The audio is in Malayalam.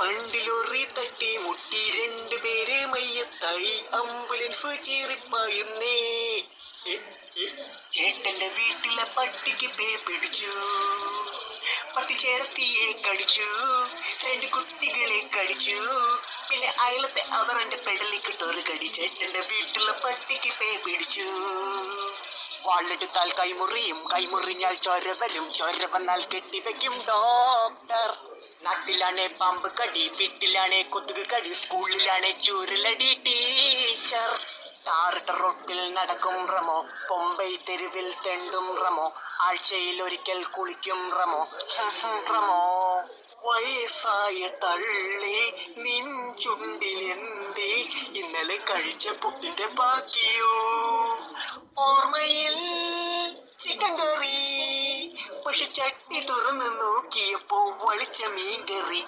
പണ്ടിലൊറി തട്ടി മുട്ടി രണ്ടുപേര് മയ്യത്തായി ആംബുലൻസ് ചീറിപ്പായുന്നേ. ചേട്ടന്റെ വീട്ടിലെ പട്ടിക്ക് പേ പിടിച്ചു, പട്ടി ചേർത്തിയെ കടിച്ചു, രണ്ട് കുട്ടികളെ കടിച്ചു, പിന്നെ അയലത്തെ അവരുടെ പെടലിക്കിട്ടൊരു കടി. ചേട്ടന്റെ വീട്ടിലെ പട്ടിക്ക് പേ പിടിച്ചു. വാളെടുത്താൽ കൈമുറിയും, കൈമുറിഞ്ഞാൽ ചോര വരും, ചോര വന്നാൽ കെട്ടിവെക്കും ഡോക്ടർ. നാട്ടിലാണേ പാമ്പ് കടി, വീട്ടിലാണേ കൊതുക് കടി, സ്കൂളിലാണേ ചൂരലടി ടീച്ചർ. ടാറിട്ട റോട്ടിൽ നടക്കും റമോ, പൊമ്പൈ തെരുവിൽ തെണ്ടും റമോ, ആഴ്ചയിൽ ഒരിക്കൽ കുളിക്കും റമോ. റമോ വയസ്സായ തള്ളി നിൻ ചുണ്ടിലെന്തേ ഇന്നലെ കഴിച്ച പുട്ടിന്റെ ബാക്കിയോ? ഓർമ്മയിൽ ചിക്കൻ കറി, പക്ഷെ ചട്ടി തുറന്ന് നോക്കിയപ്പോ വളിച്ച മീൻ കറി.